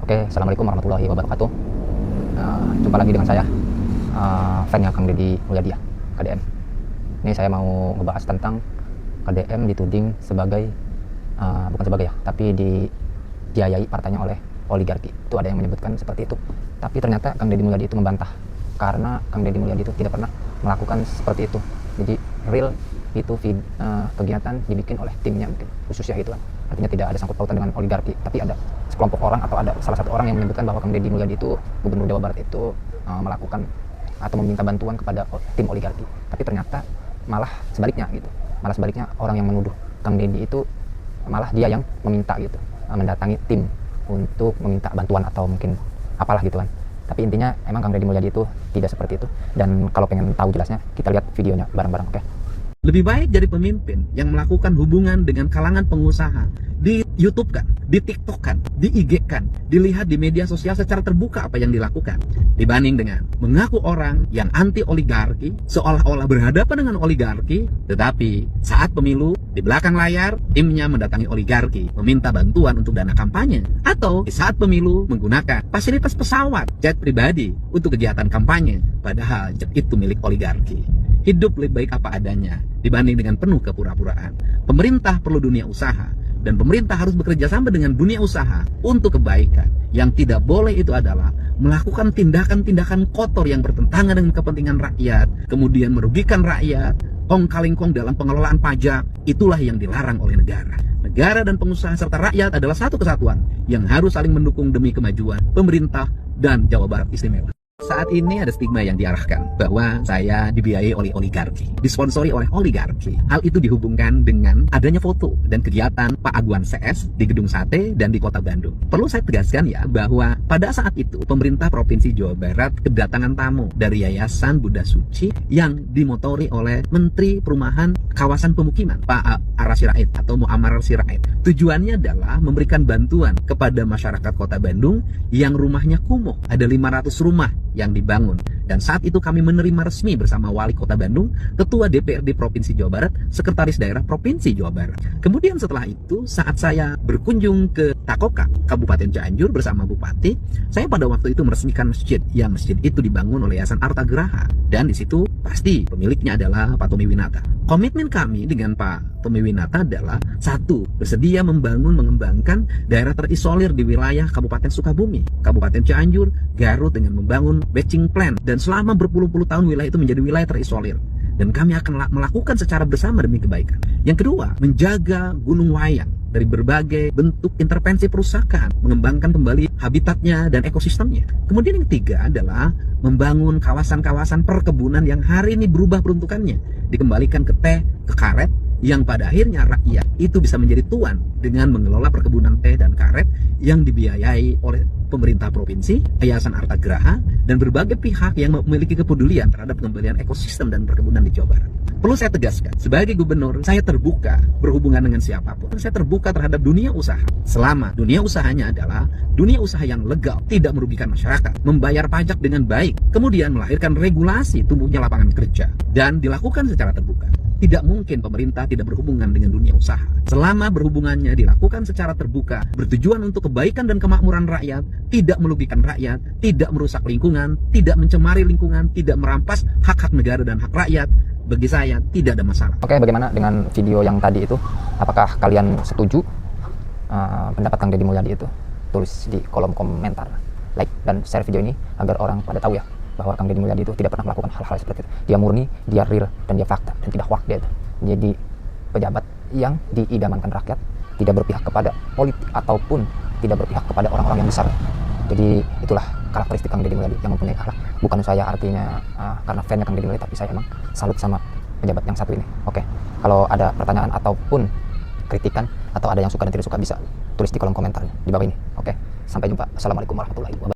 Oke, assalamualaikum warahmatullahi wabarakatuh. Jumpa lagi dengan saya, fan-nya Kang Deddy Mulyadi ya, KDM. Ini saya mau ngebahas tentang KDM dituding sebagai, bukan sebagai ya, tapi dibiayai partainya oleh oligarki. Itu ada yang menyebutkan seperti itu. Tapi ternyata Kang Deddy Mulyadi itu membantah, karena Kang Deddy Mulyadi itu tidak pernah melakukan seperti itu. Jadi real itu kegiatan dibikin oleh timnya mungkin, khususnya itu kan. Artinya tidak ada sangkut pautan dengan oligarki, tapi ada sekelompok orang atau ada salah satu orang yang menyebutkan bahwa Kang Deddy Mulyadi itu, Gubernur Jawa Barat itu melakukan atau meminta bantuan kepada tim oligarki. Tapi ternyata malah sebaliknya gitu. Malah sebaliknya orang yang menuduh Kang Deddy itu malah dia yang meminta gitu, mendatangi tim untuk meminta bantuan atau mungkin apalah gitu kan. Tapi intinya emang Kang Deddy Mulyadi itu tidak seperti itu. Dan kalau pengen tahu jelasnya, kita lihat videonya bareng-bareng, oke? Lebih baik jadi pemimpin yang melakukan hubungan dengan kalangan pengusaha, di YouTube kan, di TikTok kan, di IG kan, dilihat di media sosial secara terbuka apa yang dilakukan, dibanding dengan mengaku orang yang anti oligarki, seolah-olah berhadapan dengan oligarki, tetapi saat pemilu di belakang layar timnya mendatangi oligarki meminta bantuan untuk dana kampanye, atau di saat pemilu menggunakan fasilitas pesawat jet pribadi untuk kegiatan kampanye, padahal jet itu milik oligarki. Hidup lebih baik apa adanya dibanding dengan penuh kepura-puraan. Pemerintah perlu dunia usaha, dan pemerintah harus bekerja sama dengan dunia usaha untuk kebaikan. Yang tidak boleh itu adalah melakukan tindakan-tindakan kotor yang bertentangan dengan kepentingan rakyat, kemudian merugikan rakyat, kong-kali-kong dalam pengelolaan pajak. Itulah yang dilarang oleh negara. Negara dan pengusaha serta rakyat adalah satu kesatuan yang harus saling mendukung demi kemajuan pemerintah dan Jawa Barat Istimewa. Saat ini ada stigma yang diarahkan bahwa saya dibiayai oleh oligarki, disponsori oleh oligarki. Hal itu dihubungkan dengan adanya foto dan kegiatan Pak Aguan CS di Gedung Sate dan di Kota Bandung. Perlu saya tegaskan ya bahwa pada saat itu pemerintah Provinsi Jawa Barat kedatangan tamu dari Yayasan Buddha Suci yang dimotori oleh Menteri Perumahan Kawasan Pemukiman Pak Ara Sirait atau Muammar Sirait. Tujuannya adalah memberikan bantuan kepada masyarakat Kota Bandung yang rumahnya kumuh. Ada 500 rumah yang dibangun, dan saat itu kami menerima resmi bersama Wali Kota Bandung, Ketua DPRD Provinsi Jawa Barat, Sekretaris Daerah Provinsi Jawa Barat. Kemudian setelah itu, saat saya berkunjung ke Takoka, Kabupaten Cianjur bersama Bupati, saya pada waktu itu meresmikan masjid, yang masjid itu dibangun oleh Yayasan Arta Graha, dan di situ pasti pemiliknya adalah Pak Tommy Winata. Komitmen kami dengan Pak Tommy Winata adalah satu, bersedia membangun mengembangkan daerah terisolir di wilayah Kabupaten Sukabumi, Kabupaten Cianjur, Garut dengan membangun batching plan, dan selama berpuluh-puluh tahun wilayah itu menjadi wilayah terisolir, dan kami akan melakukan secara bersama demi kebaikan. Yang kedua, menjaga Gunung Wayang dari berbagai bentuk intervensi perusahaan, mengembangkan kembali habitatnya dan ekosistemnya. Kemudian yang ketiga adalah membangun kawasan-kawasan perkebunan yang hari ini berubah peruntukannya, dikembalikan ke teh, ke karet, yang pada akhirnya rakyat itu bisa menjadi tuan dengan mengelola perkebunan teh dan karet yang dibiayai oleh pemerintah provinsi, Yayasan Arta Graha, dan berbagai pihak yang memiliki kepedulian terhadap pengembalian ekosistem dan perkebunan di Jawa Barat. Perlu saya tegaskan, sebagai gubernur, saya terbuka berhubungan dengan siapapun. Saya terbuka terhadap dunia usaha, selama dunia usahanya adalah dunia usaha yang legal, tidak merugikan masyarakat, membayar pajak dengan baik, kemudian melahirkan regulasi tumbuhnya lapangan kerja, dan dilakukan secara terbuka. Tidak mungkin pemerintah tidak berhubungan dengan dunia usaha. Selama berhubungannya dilakukan secara terbuka, bertujuan untuk kebaikan dan kemakmuran rakyat, tidak merugikan rakyat, tidak merusak lingkungan, tidak mencemari lingkungan, tidak merampas hak-hak negara dan hak rakyat, bagi saya tidak ada masalah. Oke, bagaimana dengan video yang tadi itu? Apakah kalian setuju pendapat Kang Deddy Mulyadi itu? Tulis di kolom komentar, like dan share video ini agar orang pada tahu ya bahwa Kang Deddy Mulyadi itu tidak pernah melakukan hal-hal seperti itu. Dia murni, dia real, dan dia fakta, dan tidak hoax dia itu. Jadi pejabat yang diidamankan rakyat, tidak berpihak kepada politik ataupun tidak berpihak kepada orang-orang yang besar. Jadi itulah karakteristik Kang Deddy Mulyadi yang mempunyai akhlak. Bukan saya artinya karena fan-nya Kang Deddy Mulyadi, tapi saya emang salut sama pejabat yang satu ini. Oke, kalau ada pertanyaan ataupun kritikan atau ada yang suka dan tidak suka bisa tulis di kolom komentar di bawah ini. Oke, sampai jumpa. Assalamualaikum warahmatullahi wabarakatuh.